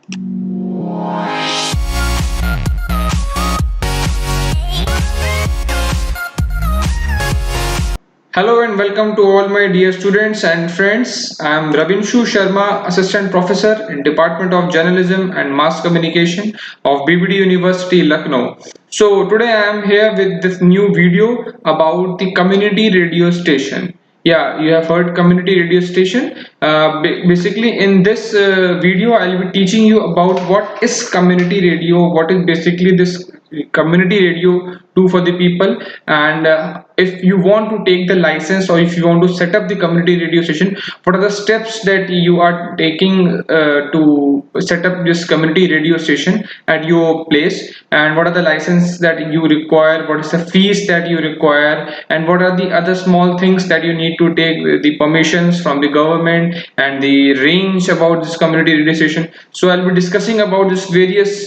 Hello and welcome to all my dear students and friends. I am Rabinshu Sharma, Assistant Professor in Department of Journalism and Mass Communication of BBD University, Lucknow. So today I am here with this new video about the community radio station. Yeah, you have heard community radio station. Basically, in this video, I'll be teaching you about what is community radio, what is basically this community radio do for the people, and if you want to take the license or if you want to set up the community radio station, what are the steps that you are taking to set up this community radio station at your place, and what are the license that you require, what is the fees that you require, and what are the other small things that you need to take the permissions from the government and the range about this community radio station. So I'll be discussing about this various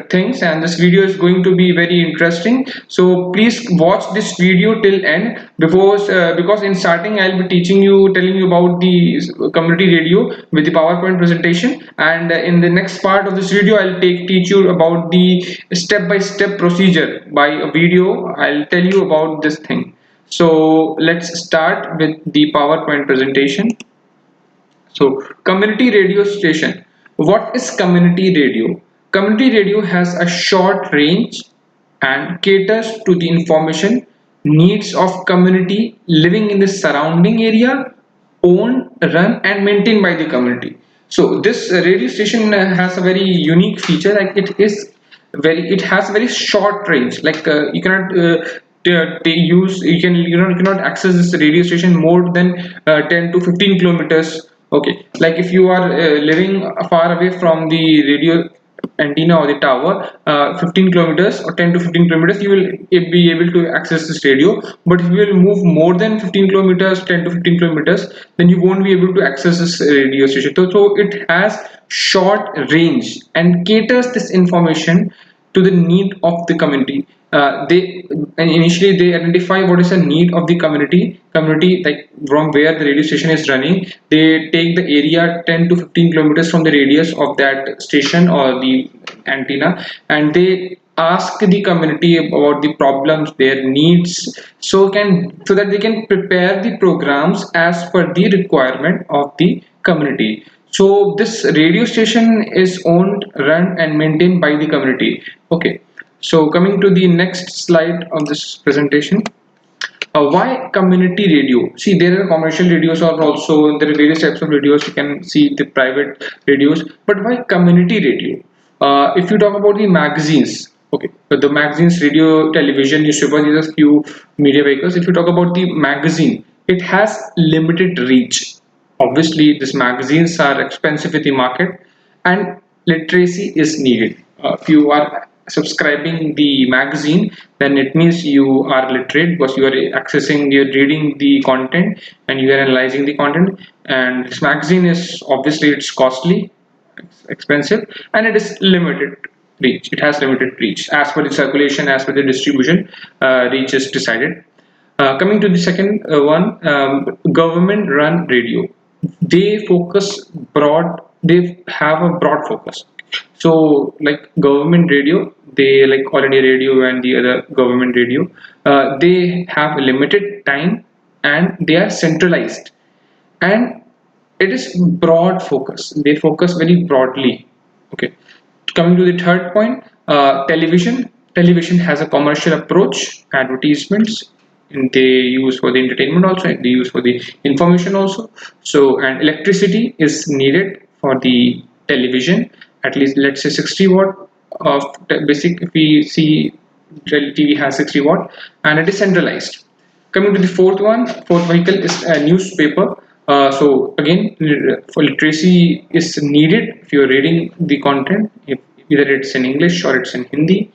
things, and this video is going to be very interesting. So please watch this video till end, because in starting I'll be telling you about the community radio with the PowerPoint presentation, and in the next part of this video I'll teach you about the step-by-step procedure by a video. I'll tell you about this thing. So let's start with the PowerPoint presentation. So, community radio station. What is community radio? Community radio has a short range and caters to the information needs of community living in the surrounding area, owned, run, and maintained by the community. So, this radio station has a very unique feature. Like it has very short range. Like you cannot you cannot access this radio station more than 10 to 15 kilometers. Okay, like if you are living far away from the radio antenna or the tower, 15 kilometers or 10 to 15 kilometers, you will be able to access this radio. But if you will move more than 15 kilometers, 10 to 15 kilometers, then you won't be able to access this radio station. So it has short range and caters this information to the need of the community. Initially they identify what is the need of the community, like from where the radio station is running. They take the area 10 to 15 kilometers from the radius of that station or the antenna, and they ask the community about the problems, their needs, so that they can prepare the programs as per the requirement of the community. So this radio station is owned, run, and maintained by the community. Okay, so coming to the next slide of this presentation. Why community radio? See, there are commercial radios, or also there are various types of radios. You can see the private radios, but why community radio? If you talk about the magazines, okay, but the magazines, radio, television, newspaper, these are few media vehicles. If you talk about the magazine, it has limited reach. Obviously, these magazines are expensive in the market, and literacy is needed. If you are subscribing the magazine, then it means you are literate, because you are you're reading the content and you are analyzing the content. And this magazine is obviously it's costly, expensive, and it is limited reach. It has limited reach as per the circulation, as per the distribution. Reach is decided. Coming to the second one, government run radio. They focus broad, they have a broad focus. So like government radio, they like All India Radio and the other government radio, they have a limited time and they are centralized, and it is broad focus. They focus very broadly. Okay, coming to the third point, television has a commercial approach. Advertisements, and they use for the entertainment also, and they use for the information also. So, and electricity is needed for the television, at least let's say 60 watt of basic. If we see TV has 60 watt, and it is centralized. Coming to the fourth vehicle is a newspaper. So again, for literacy is needed. If you're reading the content, if either it's in English or it's in Hindi,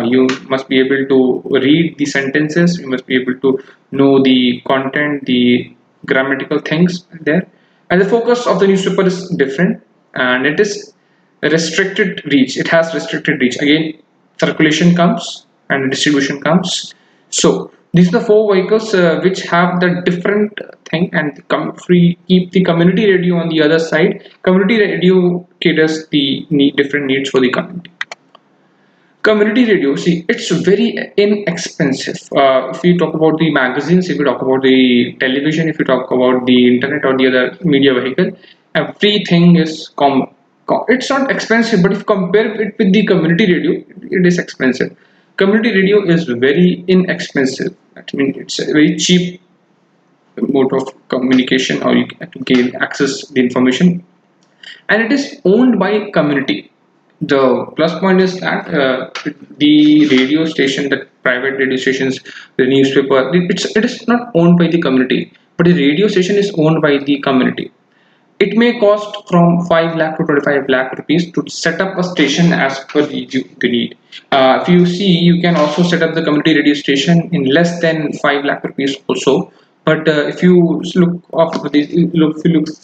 you must be able to read the sentences. You must be able to know the content, the grammatical things there. And the focus of the newspaper is different, and it is restricted reach. It has restricted reach. Again, circulation comes and distribution comes. So these are the four vehicles which have the different thing, and keep the community radio on the other side. Community radio caters the different needs for the community. Community radio, see, it's very inexpensive. If we talk about the magazines, if we talk about the television, if we talk about the internet or the other media vehicle, everything is it's not expensive, but if you compare it with the community radio, it is expensive. Community radio is very inexpensive. I mean, it's a very cheap mode of communication, or you can gain access the information, and it is owned by community. The plus point is that the radio station, the private radio stations, the newspaper, it is not owned by the community, but the radio station is owned by the community. It may cost from 5 lakh to 25 lakh rupees to set up a station as per the need. If you see, you can also set up the community radio station in less than 5 lakh rupees also. But if you look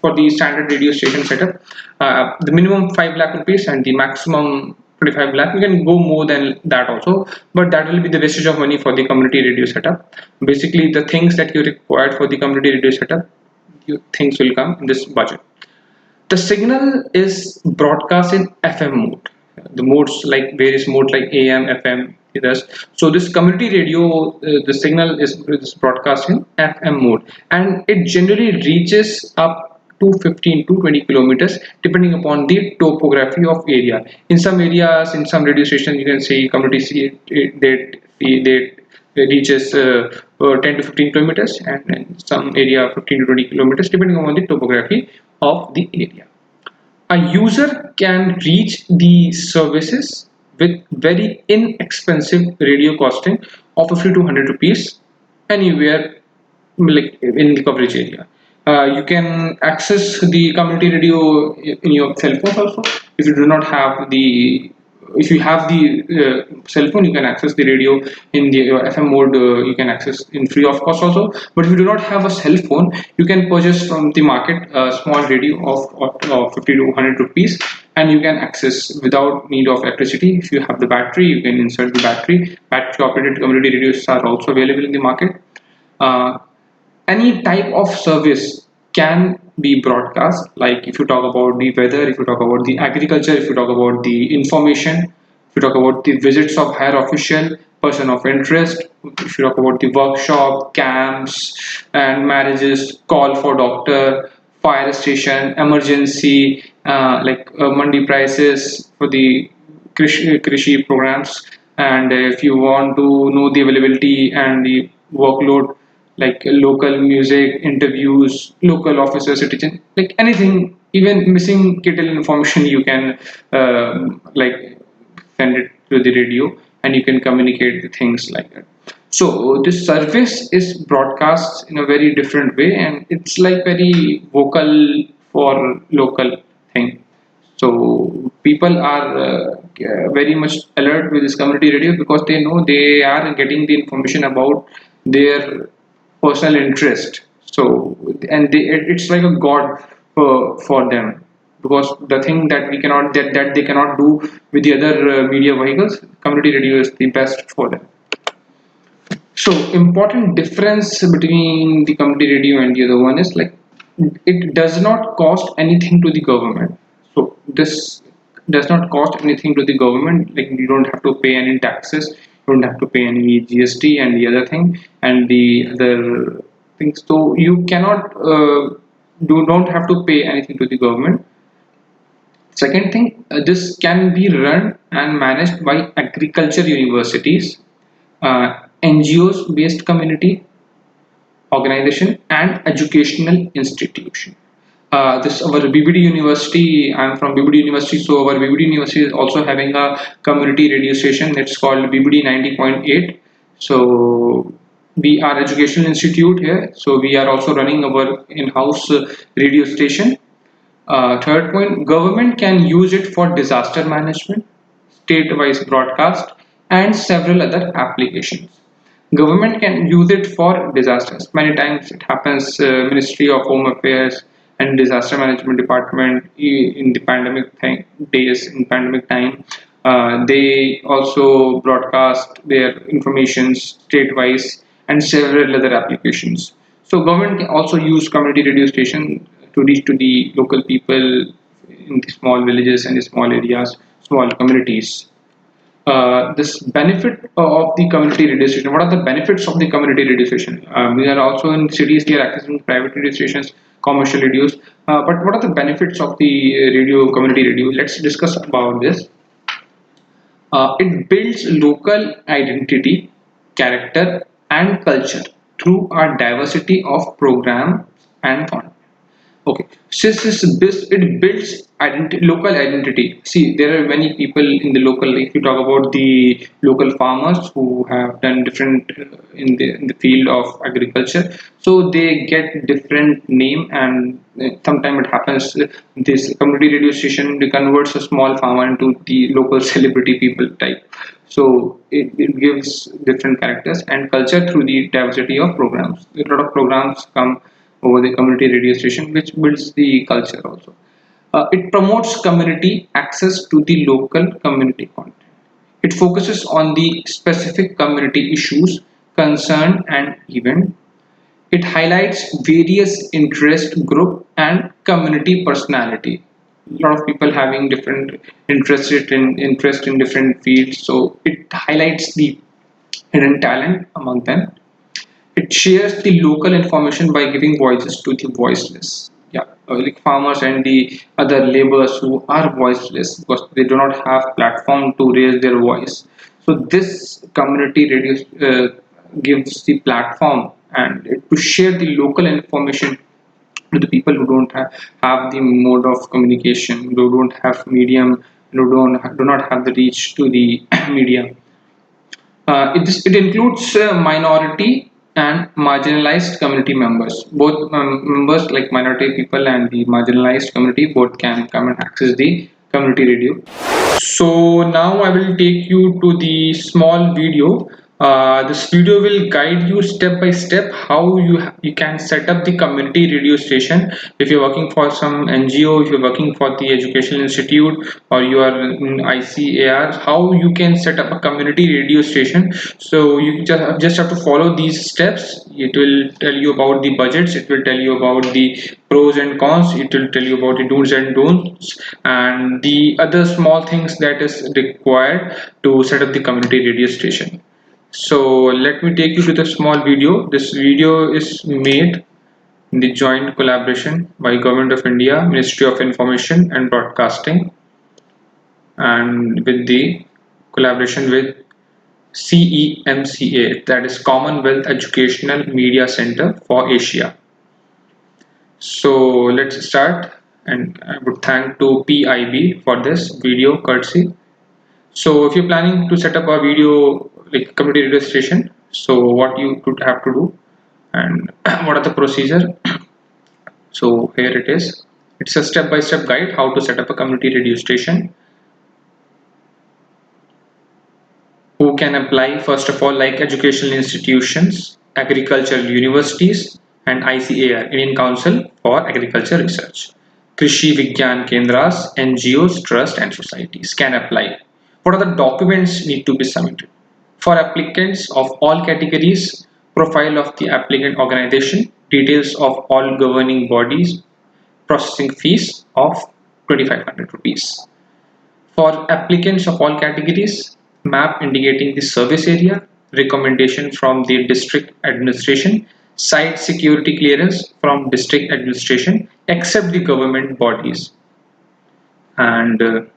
for the standard radio station setup, the minimum 5 lakh rupees and the maximum 25 lakh, you can go more than that also, but that will be the wastage of money for the community radio setup. Basically, the things that you required for the community radio setup, things will come in this budget. The signal is broadcast in FM mode. The modes, like various modes like AM, FM, others. So this community radio, the signal is broadcast in FM mode, and it generally reaches up to 15 to 20 kilometers depending upon the topography of area. In some areas, in some radio stations, you can see community they reaches 10 to 15 kilometers, and in some area 15 to 20 kilometers depending on the topography of the area. A user can reach the services with very inexpensive radio costing of 50 to 100 rupees anywhere, like in the coverage area. You can access the community radio in your cell phone also. If you do not have the if you have the cell phone, you can access the radio in the FM mode. You can access in free of cost also. But if you do not have a cell phone, you can purchase from the market a small radio of 50 to 100 rupees, and you can access without need of electricity. If you have the battery, you can insert the battery. Battery operated community radios are also available in the market. uh, any type of service can be broadcast, like if you talk about the weather, if you talk about the agriculture, if you talk about the information, if you talk about the visits of higher official, person of interest, if you talk about the workshop, camps and marriages, call for doctor, fire station, emergency, mandi prices for the krishi programs. And if you want to know the availability and the workload, like local music, interviews, local officer, citizen, like anything, even missing kettle information, you can like send it to the radio, and you can communicate the things like that. So this service is broadcast in a very different way, and it's like very vocal for local thing. So people are very much alert with this community radio because they know they are getting the information about their personal interest. So and it's like a god for them, because the thing that we cannot that they cannot do with the other media vehicles, community radio is the best for them. So important difference between the community radio and the other one is like it does not cost anything to the government. So this does not cost anything to the government. Like you don't have to pay any taxes, you don't have to pay any GST and the other thing and the other things. So you cannot don't have to pay anything to the government. Second thing, this can be run and managed by agriculture universities, NGOs based community organization, and educational institution. This our BBD University. I'm from BBD University, so our BBD University is also having a community radio station. It's called BBD 90.8. So we are educational institute here. So we are also running our in-house radio station. Third point, government can use it for disaster management, state-wise broadcast, and several other applications. Government can use it for disasters. Many times it happens, Ministry of Home Affairs and Disaster Management Department in the days, in pandemic time, they also broadcast their informations state-wise and several other applications. So government can also use community radio station to reach to the local people in the small villages and the small areas, small communities. This benefit of the community radio station. What are the benefits of the community radio station? We are also in cities. We are accessing private radio stations, commercial radios. But what are the benefits of the radio, community radio? Let's discuss about this. It builds local identity, character, and culture through a diversity of programs and content. Okay, since it builds local identity. See, there are many people in the local. If you talk about the local farmers who have done different in the field of agriculture, so they get different name, and sometimes it happens. This community radio station they converts a small farmer into the local celebrity people type. So it gives different characters and culture through the diversity of programs. A lot of programs come over the community radio station, which builds the culture also. It promotes community access to the local community content. It focuses on the specific community issues, concern, and event. It highlights various interest group and community personality. A lot of people having different interest in different fields, so it highlights the hidden talent among them. It shares the local information by giving voices to the voiceless. Yeah, like farmers and the other laborers who are voiceless because they do not have platform to raise their voice. So this community radio gives the platform and to share the local information to the people who don't have the mode of communication, who don't have medium, do not have the reach to the media. It includes minority and marginalized community members. Both members like minority people and the marginalized community both can come and access the community radio. So now I will take you to the small video. This video will guide you step by step how you can set up the community radio station. If you're working for some NGO, if you're working for the educational institute, or you are in ICAR, how you can set up a community radio station. So you just have to follow these steps. It will tell you about the budgets. It will tell you about the pros and cons. It will tell you about the do's and don'ts and the other small things that is required to set up the community radio station. So let me take you to the small video. This video is made in the joint collaboration by Government of India, Ministry of Information and Broadcasting, and with the collaboration with CEMCA, that is Commonwealth Educational Media Center for Asia. So let's start, and I would thank to PIB for this video courtesy. So if you're planning to set up a video like community radio station, so what you could have to do and what are the procedure. So here it is. It's a step-by-step guide how to set up a community radio station. Who can apply? First of all, like educational institutions, agricultural universities, and ICAR, Indian Council for Agriculture Research. Krishi Vigyan Kendras, NGOs, trust and societies can apply. What are the documents need to be submitted? For applicants of all categories, profile of the applicant organization, details of all governing bodies, processing fees of 2500 rupees. For applicants of all categories, map indicating the service area, recommendation from the district administration, site security clearance from district administration, except the government bodies. And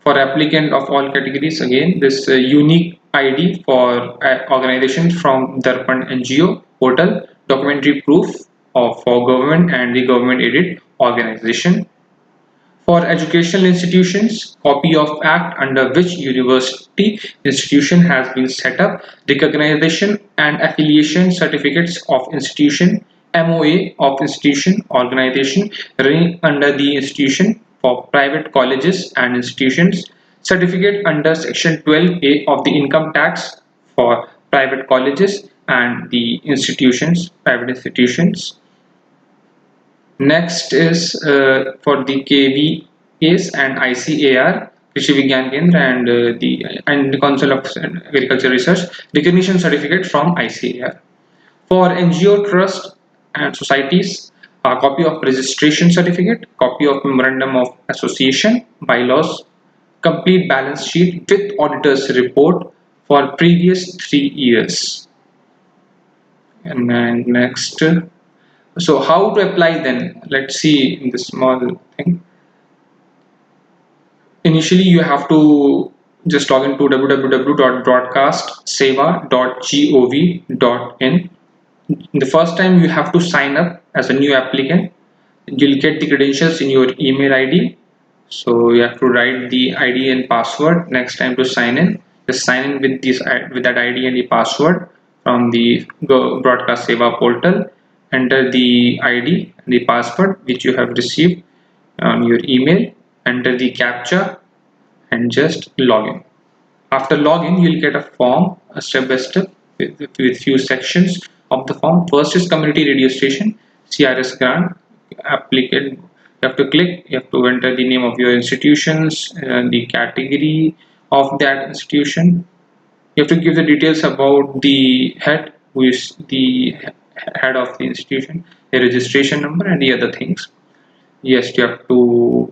for applicant of all categories, again, this unique ID for organization from Darpan NGO portal, documentary proof of for government and the government aided organization. For educational institutions, copy of act under which university institution has been set up, recognition and affiliation certificates of institution, MOA of institution, organization running under the institution for private colleges and institutions, certificate under section 12A of the income tax for private colleges and the institutions, private institutions. Next is for the KVAs and ICAR, Krishi Vigyan Kendra, and the Council of Agriculture Research, recognition certificate from ICAR. For NGO trust and societies, a copy of registration certificate, copy of memorandum of association, bylaws, complete balance sheet with auditor's report for previous 3 years. And then next, so how to apply then? Let's see in this small thing. Initially, you have to just log into www.broadcastseva.gov.in. The first time you have to sign up as a new applicant. You'll get the credentials in your email ID. So you have to write the ID and password. Next time to sign in, just sign in with that ID and the password from the Broadcast Seva portal. Enter the ID and the password which you have received on your email. Enter the captcha and just log in. After login, you'll get a form, a step by step with few sections of the form. First is community radio station, CRS grant applicant. You have to click, you have to enter the name of your institutions, the category of that institution. You have to give the details about the head, who is the head of the institution, the registration number, and the other things. Yes, you have to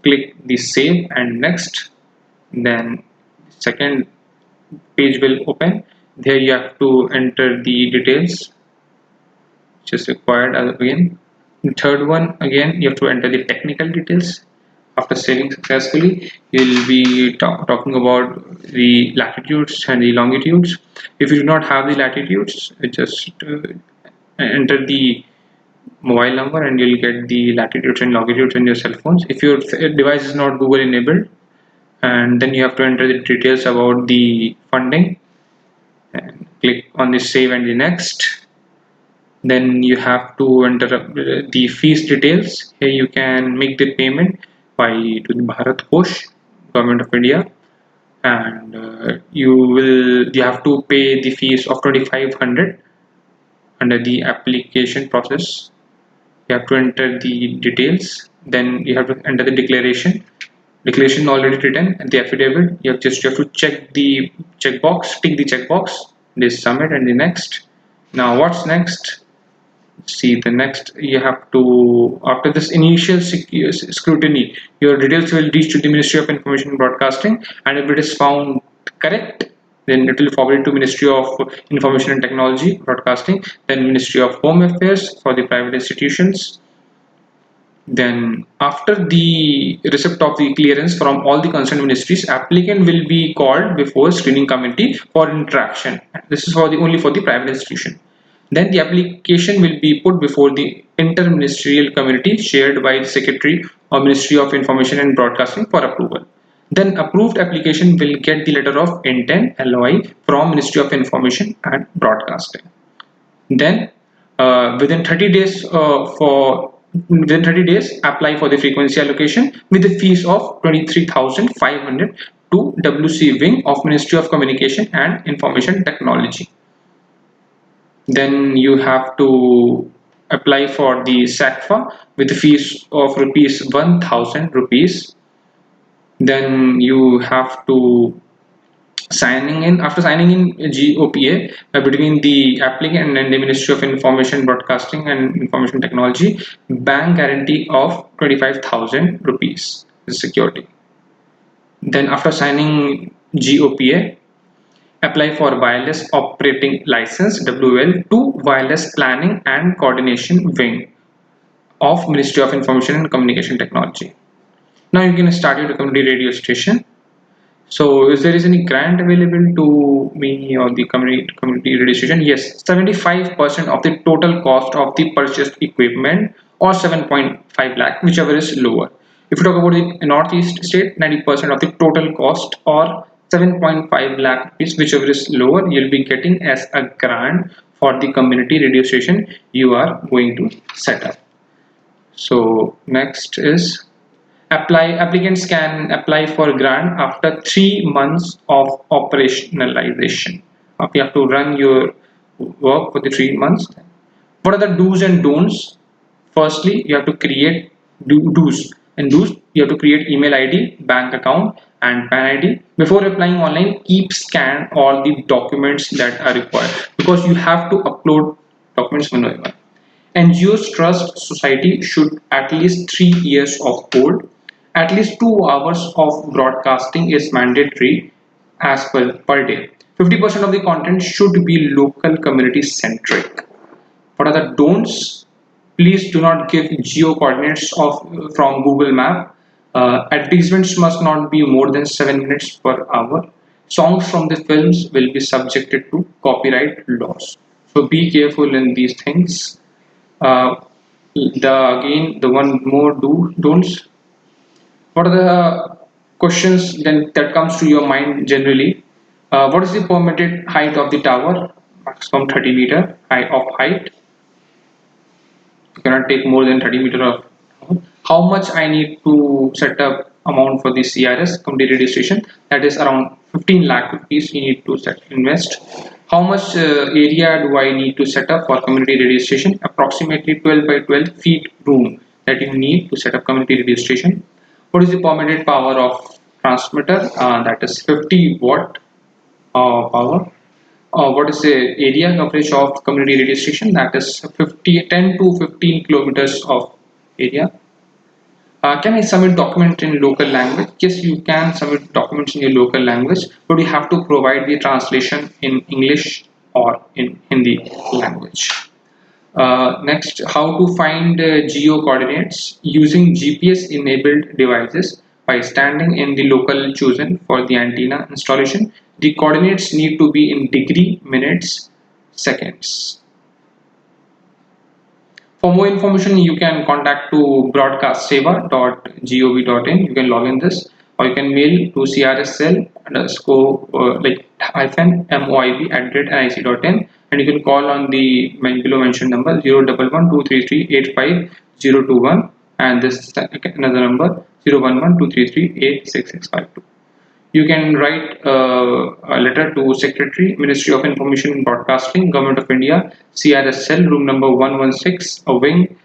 click the save and next. Then second page will open. There you have to enter the details which is required again. The third one, again you have to enter the technical details. After saving successfully, you'll be talking about the latitudes and the longitudes. If you do not have the latitudes, just enter the mobile number and you'll get the latitudes and longitudes in your cell phones. If your device is not Google enabled, and then you have to enter the details about the funding and click on the save and the next. Then you have to enter the fees details. Here you can make the payment to the Bharat Kosh, Government of India, and you have to pay the fees of 2,500 under the application process. You have to enter the details. Then you have to enter the declaration already written, and the affidavit. You have to check the checkbox, tick the checkbox, this submit and the next. Now what's next? See, the next you have to, after this initial scrutiny, your details will reach to the Ministry of Information and Broadcasting, and if it is found correct, then it will forward to Ministry of Information and Technology Broadcasting, then Ministry of Home Affairs for the private institutions. Then after the receipt of the clearance from all the concerned ministries, applicant will be called before screening committee for interaction. This is only for the private institution. Then the application will be put before the interministerial committee chaired by the Secretary or Ministry of Information and Broadcasting for approval. Then approved application will get the letter of intent (LOI) from Ministry of Information and Broadcasting. Then within 30 days apply for the frequency allocation with the fees of 23,500 to WC wing of Ministry of Communication and Information Technology. Then you have to apply for the SACFA with the fees of rupees 1,000 rupees. Then you have to after signing in GOPA between the applicant and the Ministry of Information Broadcasting and Information Technology, bank guarantee of 25,000 rupees security. Then after signing GOPA, apply for wireless operating license WL to wireless planning and coordination wing of Ministry of Information and Communication Technology. Now you can start your community radio station. So is there any grant available to me or the community radio station? Yes, 75% of the total cost of the purchased equipment, or 7.5 lakh, whichever is lower. If you talk about the Northeast state, 90% of the total cost, or 7.5 lakh rupees, whichever is lower, you'll be getting as a grant for the community radio station you are going to set up. So next is applicants can apply for grant after 3 months of operationalization. You have to run your work for the 3 months. What are the do's and don'ts? Firstly, you have to create do's. You have to create email ID, bank account and PAN ID. Before applying online, keep scan all the documents that are required, because you have to upload documents one by one. NGOs trust society should at least 3 years of old. At least 2 hours of broadcasting is mandatory as per day. 50% of the content should be local community centric. What are the don'ts? Please do not give geo coordinates from Google Map. Advertisements must not be more than 7 minutes per hour. Songs from the films will be subjected to copyright laws. So be careful in these things. Uh, the one more don'ts. What are the questions then that comes to your mind generally? What is the permitted height of the tower? Maximum 30-meter height. You cannot take more than 30 meter of. How much I need to set up amount for the CRS community radio station? That is around 15 lakh rupees you need to invest. How much area do I need to set up for community radio station? Approximately 12 by 12 feet room that you need to set up community radio station. What is the permitted power of transmitter? That is 50 watt power. What is the area coverage of community radio station? That is 10 to 15 kilometers of area. Can I submit document in local language? Yes, you can submit documents in your local language, but you have to provide the translation in English or in Hindi language. Next, how to find geo coordinates using GPS enabled devices by standing in the local chosen for the antenna installation. The coordinates need to be in degree, minutes, seconds. For more information, you can contact to broadcastseva.gov.in. You can log in this, or you can mail to crsl_moib@nic.in, and you can call on the below mentioned number 011-233-85021, and this another number 011-233-86652. You can write a letter to Secretary, Ministry of Information and Broadcasting, Government of India, CRSL, room number 116, A wing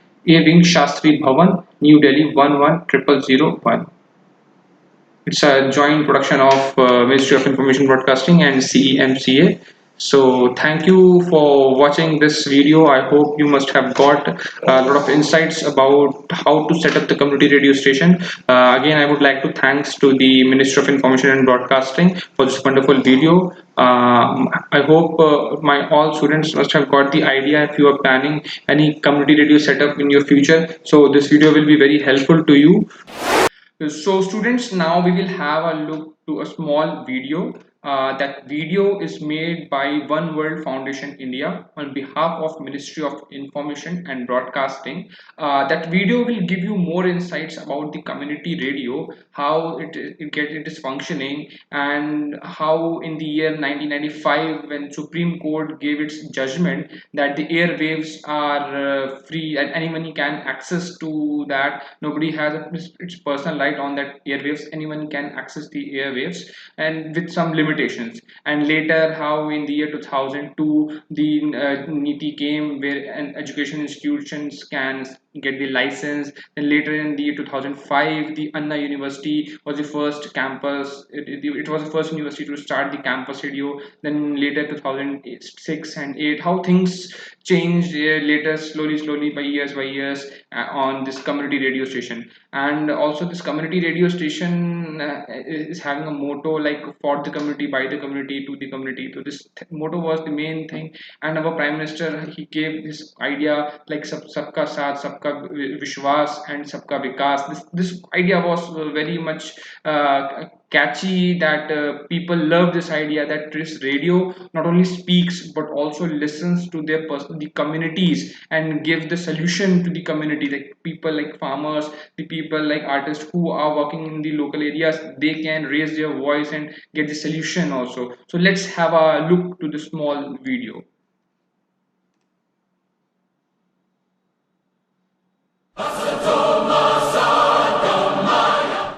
Shastri Bhavan, New Delhi 11001. It's a joint production of Ministry of Information Broadcasting and CEMCA. So thank you for watching this video. I hope you must have got a lot of insights about how to set up the community radio station. Again, I would like to thanks to the Ministry of Information and Broadcasting for this wonderful video. I hope my all students must have got the idea if you are planning any community radio setup in your future. So this video will be very helpful to you. So students, now we will have a look to a small video. That video is made by One World Foundation India on behalf of Ministry of Information and Broadcasting. That video will give you more insights about the community radio, how it is functioning, and how in the year 1995, when Supreme Court gave its judgment that the airwaves are free and anyone can access to that. Nobody has its personal right on that airwaves. Anyone can access the airwaves, and with some limitations. And later, how in the year 2002 the Niti came, where education institutions can get the license. Then later in the year 2005, the Anna University was the first campus. It was the first university to start the campus radio. Then later 2006 and 8, how things changed later, slowly by years on this community radio station. And also this community radio station is having a motto like for the community, by the community, to the community. So this motto was the main thing, and our Prime Minister, he gave this idea like sabka saath, sabka vishwas, and sabka vikas. This idea was very much catchy, that people love this idea that this radio not only speaks but also listens to their the communities and give the solution to the community, like people like farmers, the people like artists who are working in the local areas, they can raise their voice and get the solution also. So let's have a look to the small video.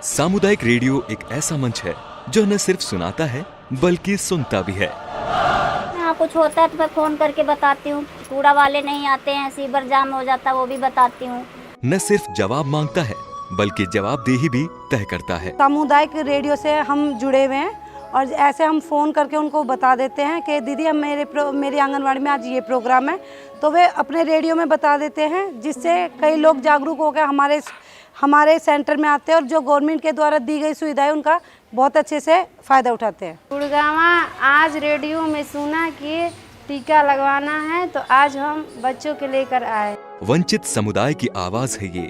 सामुदायिक radio एक ऐसा मंच है जो न सिर्फ सुनाता है बल्कि सुनता भी है। यहाँ कुछ होता है तो मैं फोन करके बताती हूँ, कूड़ा वाले नहीं आते हैं, सीवर जाम हो जाता है, वो भी बताती हूँ। न सिर्फ जवाब मांगता है बल्कि जवाबदेही भी तय करता है। सामुदायिक रेडियो से हम जुड़े हुए हैं और ऐसे हम फ़ोन करके उनको बता देते हैं कि दीदी हम मेरी आंगनवाड़ी में आज ये प्रोग्राम है, तो वे अपने रेडियो में बता देते हैं, जिससे कई लोग जागरूक होकर हमारे सेंटर में आते हैं और जो गवर्नमेंट के द्वारा दी गई सुविधाएं उनका बहुत अच्छे से फ़ायदा उठाते हैं। गुड़गावा आज रेडियो में सुना कि टीका लगवाना है, तो आज हम बच्चों के लेकर आए। वंचित समुदाय की आवाज है ये।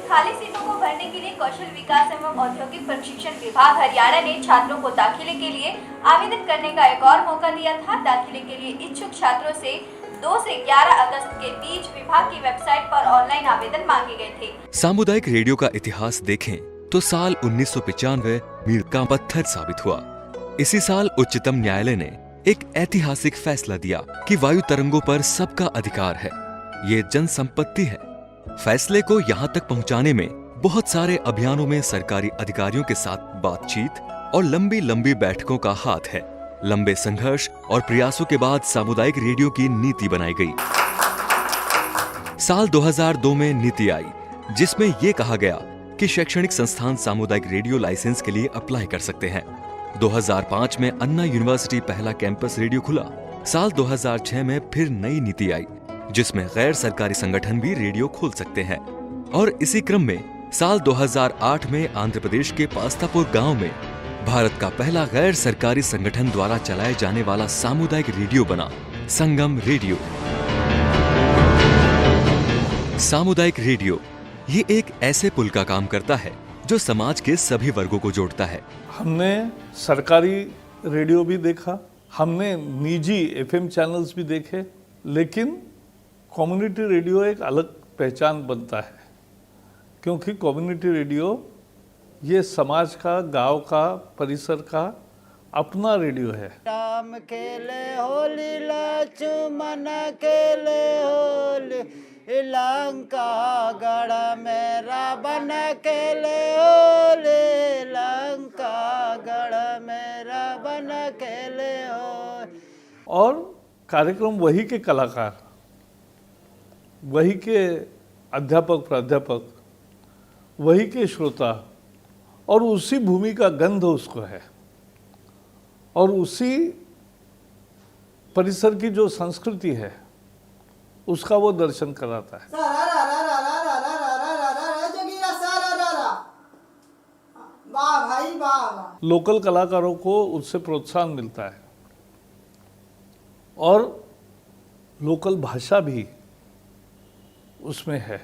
खाली सीटों को भरने के लिए कौशल विकास एवं औद्योगिक प्रशिक्षण विभाग हरियाणा ने छात्रों को दाखिले के लिए आवेदन करने का एक और मौका दिया था। दाखिले के लिए इच्छुक छात्रों से 2 से 11 अगस्त के बीच विभाग की वेबसाइट पर ऑनलाइन आवेदन मांगे गए थे। सामुदायिक रेडियो का इतिहास देखें तो साल 1995 मील का पत्थर साबित हुआ। इसी साल उच्चतम न्यायालय ने एक ऐतिहासिक फैसला दिया कि वायु तरंगों पर सबका अधिकार है, ये जन संपत्ति है। फैसले को यहाँ तक पहुँचाने में बहुत सारे अभियानों में सरकारी अधिकारियों के साथ बातचीत और लंबी लंबी बैठकों का हाथ है। लंबे संघर्ष और प्रयासों के बाद सामुदायिक रेडियो की नीति बनाई गई। साल 2002 में नीति आई, जिसमें ये कहा गया कि शैक्षणिक संस्थान सामुदायिक रेडियो लाइसेंस के लिए अप्लाई कर सकते हैं। 2005 में अन्ना यूनिवर्सिटी पहला कैंपस रेडियो खुला। साल 2006 में फिर नई नीति आई, जिसमें गैर सरकारी संगठन भी रेडियो खोल सकते हैं। और इसी क्रम में साल 2008 में आंध्र प्रदेश के पास्तापुर गांव में भारत का पहला गैर सरकारी संगठन द्वारा चलाए जाने वाला सामुदायिक रेडियो बना, संगम रेडियो। सामुदायिक रेडियो ये एक ऐसे पुल का काम करता है जो समाज के सभी वर्गों को जोड़ता है। हमने सरकारी रेडियो भी देखा, हमने निजी एफएम चैनल्स भी देखे, लेकिन कम्युनिटी रेडियो एक अलग पहचान बनता है, क्योंकि कम्युनिटी रेडियो ये समाज का, गांव का, परिसर का अपना रेडियो है। राम खेले होली लक्ष्मण खेले होली, लंका गढ़ में रावण खेले होली, लंका गढ़ में रावण खेले होली। और कार्यक्रम वही के कलाकार, वही के अध्यापक प्राध्यापक, वही के श्रोता, और उसी भूमि का गंध उसको है, और उसी परिसर की जो संस्कृति है उसका वो दर्शन कराता है। लोकल कलाकारों को उससे प्रोत्साहन मिलता है, और लोकल भाषा भी उसमें है,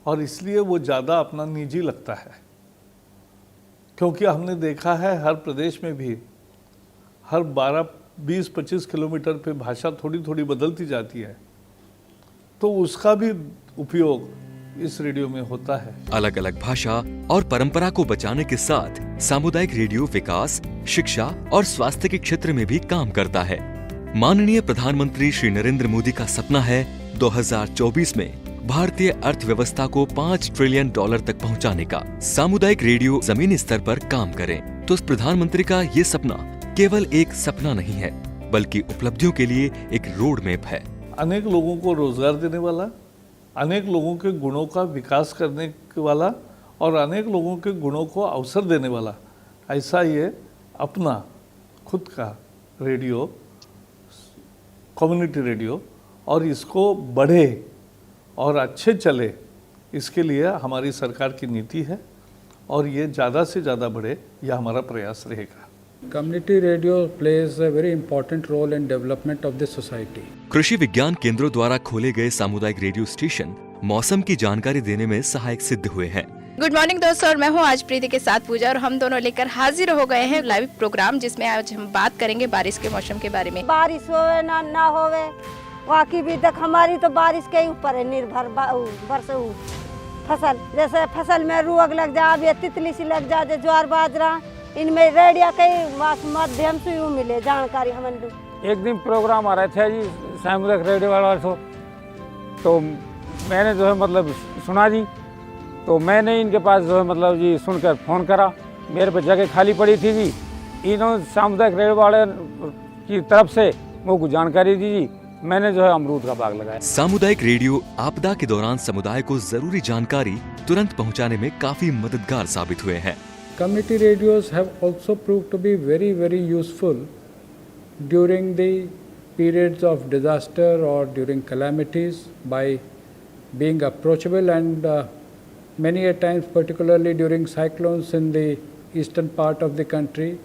और इसलिए वो ज़्यादा अपना निजी लगता है। क्योंकि हमने देखा है हर प्रदेश में भी हर 12, 20, 25 किलोमीटर पे भाषा थोड़ी थोड़ी बदलती जाती है, तो उसका भी उपयोग इस रेडियो में होता है। अलग अलग भाषा और परंपरा को बचाने के साथ सामुदायिक रेडियो विकास, शिक्षा और स्वास्थ्य के क्षेत्र में भी काम करता है। माननीय प्रधानमंत्री श्री नरेंद्र मोदी का सपना है 2024 में भारतीय अर्थव्यवस्था को $5 ट्रिलियन तक पहुंचाने का। सामुदायिक रेडियो जमीनी स्तर पर काम करें तो प्रधानमंत्री का ये सपना केवल एक सपना नहीं है, बल्कि उपलब्धियों के लिए एक रोड मैप है। अनेक लोगों को रोजगार देने वाला, अनेक लोगों के गुणों का विकास करने वाला, और अनेक लोगों के गुणों को अवसर देने वाला, ऐसा ये अपना खुद का रेडियो, कम्युनिटी रेडियो, और इसको बढ़े और अच्छे चले, इसके लिए हमारी सरकार की नीति है, और ये ज़्यादा से ज़्यादा बढ़े, यह हमारा प्रयास रहेगा। Community radio plays a very important role in development of the society. कृषि विज्ञान केंद्रों द्वारा खोले गए सामुदायिक रेडियो स्टेशन मौसम की जानकारी देने में सहायक सिद्ध हुए हैं। गुड मॉर्निंग दोस्तों, और मैं हूँ आज प्रीति के साथ पूजा, और हम दोनों लेकर हाजिर हो गए हैं लाइव प्रोग्राम, जिसमें आज हम बात करेंगे बारिश के मौसम के बारे में। बारिश होवे ना होवे, वाकई भी तक हमारी तो बारिश के ऊपर है निर्भर। बरसों फसल, जैसे फसल में रोग लग जा, अब ये तितली सी लग जा, ज्वार बाजरा, इनमें रेडियो के माध्यम से यूँ मिले जानकारी हमें। एक दिन प्रोग्राम आ रहे थे जी सामुदायिक रेडियो वाला, तो मैंने जो है मतलब सुना जी, तो मैंने इनके पास जो है मतलब जी सुनकर फ़ोन करा। मेरे पे जगह खाली पड़ी थी जी, इन्होंने सामुदायिक रेडियो वाले की तरफ से मुझको जानकारी दी जी, मैंने जो है अमरूद का बाग लगाया। सामुदायिक रेडियो आपदा के दौरान समुदाय को जरूरी जानकारी तुरंत पहुंचाने में काफी मददगार साबित हुए हैं। community radios have also proved to be very, very useful during the periods of disaster or during calamities by being approachable, and many a times, particularly during cyclones in the eastern part of the country,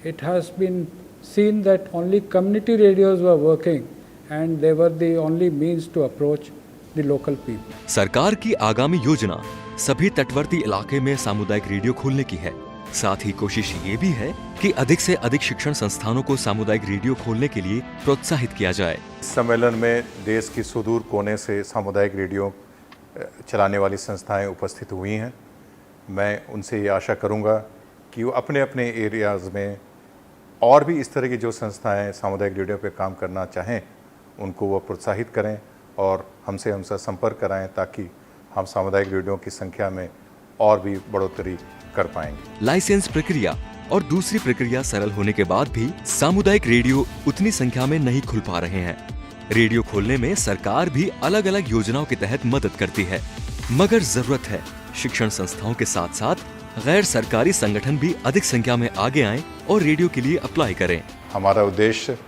it has been seen that only community radios were working and they were the only means to approach the local people. सरकार की आगामी योजना सभी तटवर्ती इलाके में सामुदायिक radio खोलने की है। साथ ही कोशिश ये भी है कि अधिक से अधिक शिक्षण संस्थानों को सामुदायिक रेडियो खोलने के लिए प्रोत्साहित किया जाए। इस सम्मेलन में देश की सुदूर कोने से सामुदायिक रेडियो चलाने वाली संस्थाएं उपस्थित हुई हैं। मैं उनसे ये आशा करूंगा कि वो अपने अपने एरियाज़ में और भी इस तरह की जो संस्थाएं सामुदायिक रेडियो पे काम करना चाहें उनको वो प्रोत्साहित करें और हमसे संपर्क कराएं ताकि हम सामुदायिक रेडियो की संख्या में और भी बढ़ोतरी कर पाएंगे। लाइसेंस प्रक्रिया और दूसरी प्रक्रिया सरल होने के बाद भी सामुदायिक रेडियो उतनी संख्या में नहीं खुल पा रहे हैं। रेडियो खोलने में सरकार भी अलग अलग योजनाओं के तहत मदद करती है, मगर जरूरत है शिक्षण संस्थाओं के साथ साथ गैर सरकारी संगठन भी अधिक संख्या में आगे आएं और रेडियो के लिए अप्लाई करें। हमारा उद्देश्य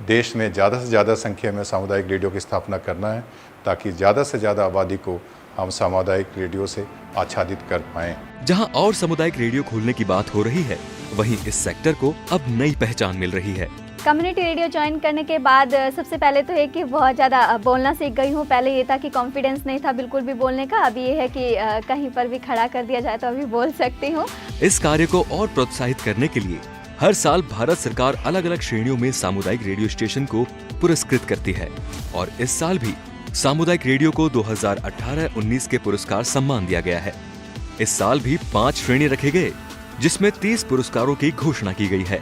देश में ज़्यादा से ज़्यादा संख्या में सामुदायिक रेडियो की स्थापना करना है ताकि ज़्यादा से ज़्यादा आबादी को हम सामुदायिक रेडियो से आच्छादित कर पाएं। जहां और सामुदायिक रेडियो खोलने की बात हो रही है, वहीं इस सेक्टर को अब नई पहचान मिल रही है। कम्युनिटी रेडियो ज्वाइन करने के बाद सबसे पहले तो है कि बहुत ज़्यादा बोलना सीख गई हूँ। पहले ये था कि कॉन्फिडेंस नहीं था बिल्कुल भी बोलने का, अभी ये है कि कहीं पर भी खड़ा कर दिया जाए तो अभी बोल सकती हूँ। इस कार्य को और प्रोत्साहित करने के लिए हर साल भारत सरकार अलग अलग श्रेणियों में सामुदायिक रेडियो स्टेशन को पुरस्कृत करती है और इस साल भी सामुदायिक रेडियो को 2018-19 के पुरस्कार सम्मान दिया गया है। इस साल भी 5 श्रेणी रखे गए जिसमें 30 पुरस्कारों की घोषणा की गई है।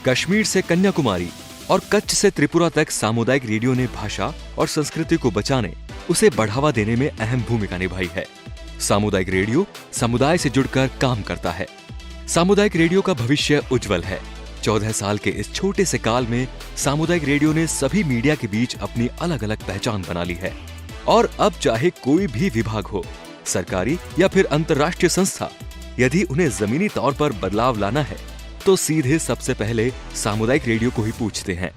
कश्मीर से कन्याकुमारी और कच्छ से त्रिपुरा तक सामुदायिक रेडियो ने भाषा और संस्कृति को बचाने, उसे बढ़ावा देने में अहम भूमिका निभाई है। सामुदायिक रेडियो समुदाय से जुड़कर काम करता है। सामुदायिक रेडियो का भविष्य उज्जवल है। 14 साल के इस छोटे से काल में सामुदायिक रेडियो ने सभी मीडिया के बीच अपनी अलग अलग पहचान बना ली है और अब चाहे कोई भी विभाग हो, सरकारी या फिर अंतर्राष्ट्रीय संस्था, यदि उन्हें जमीनी तौर पर बदलाव लाना है तो सीधे सबसे पहले सामुदायिक रेडियो को ही पूछते हैं।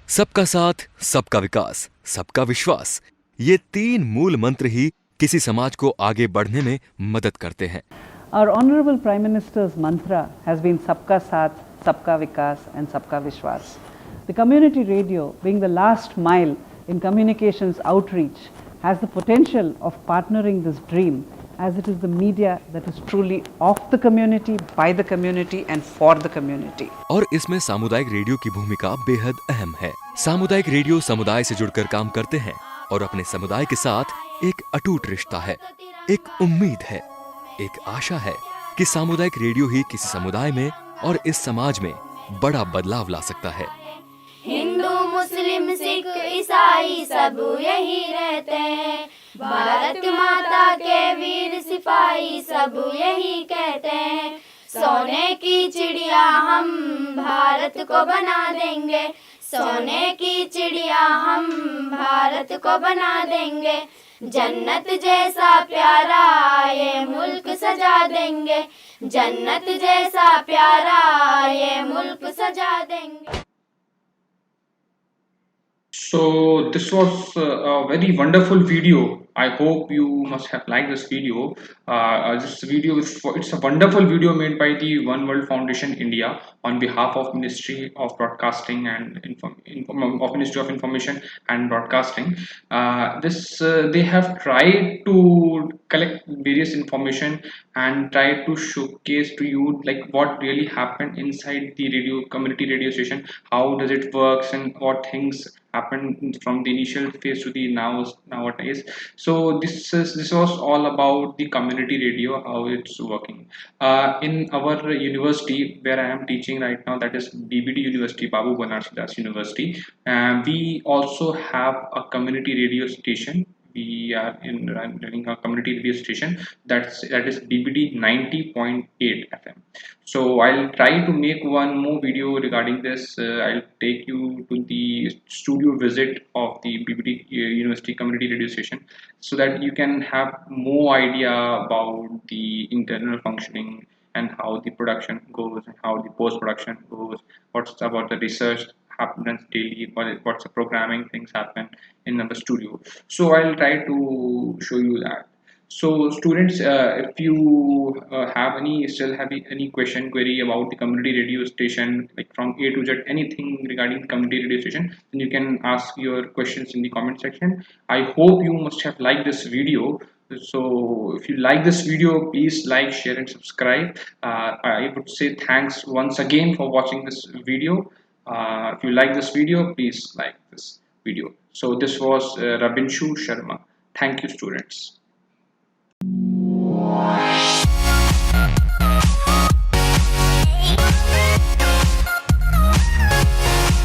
सबका साथ, सबका विकास, सबका विश्वास, ये 3 मूल मंत्र ही किसी समाज को आगे बढ़ने में मदद करते हैं। Our Honorable Prime Minister's mantra has been Sabka Saath, Sabka Vikas and Sabka Vishwas. The community radio, being the last mile in communications outreach, has the potential of partnering this dream as it is the media that is truly of the community, by the community and for the community. और इसमें सामुदायिक radio की भूमिका बेहद अहम है। सामुदायिक radio समुदाय से जुड़कर काम करते हैं और अपने समुदाय के साथ एक अटूट रिश्ता है, एक उम्मीद है, एक आशा है कि सामुदायिक रेडियो ही किसी समुदाय में और इस समाज में बड़ा बदलाव ला सकता है। हिंदू मुस्लिम सिख ईसाई सब यही रहते हैं, भारत माता के वीर सिपाही सब यही कहते हैं, सोने की चिड़िया हम भारत को बना देंगे, सोने की चिड़िया हम भारत को बना देंगे, जन्नत जैसा प्यारा ये मुल्क सजा देंगे, जन्नत जैसा प्यारा ये मुल्क सजा देंगे। So this was a very wonderful video. I hope you must have liked this video. This video it's a wonderful video made by the One World Foundation India on behalf of Ministry of Broadcasting and Ministry of Information and Broadcasting. They have tried to collect various information and try to showcase to you like what really happened inside the community radio station, how does it works and what things happened from the initial phase to the nowadays. So this was all about the community radio, how it's working. In our university where I am teaching right now, that is BBD University, Babu Banarsidas University, we also have a community radio station we are running a community radio station that is BBD 90.8 FM. So I'll try to make one more video regarding this. I'll take you to the studio visit of the BBD University community radio station, so that you can have more idea about the internal functioning and how the production goes and how the post production goes, what's about the research happens daily, what's the programming things happen in the studio. So I'll try to show you that. So students, if you still have any question, query about the community radio station, like from A to Z, anything regarding the community radio station, then you can ask your questions in the comment section. I hope you must have liked this video. So if you like this video, please like, share and subscribe. I would say thanks once again for watching this video. If you like this video, please like this video. So this was Rabinshu Sharma. Thank you, students.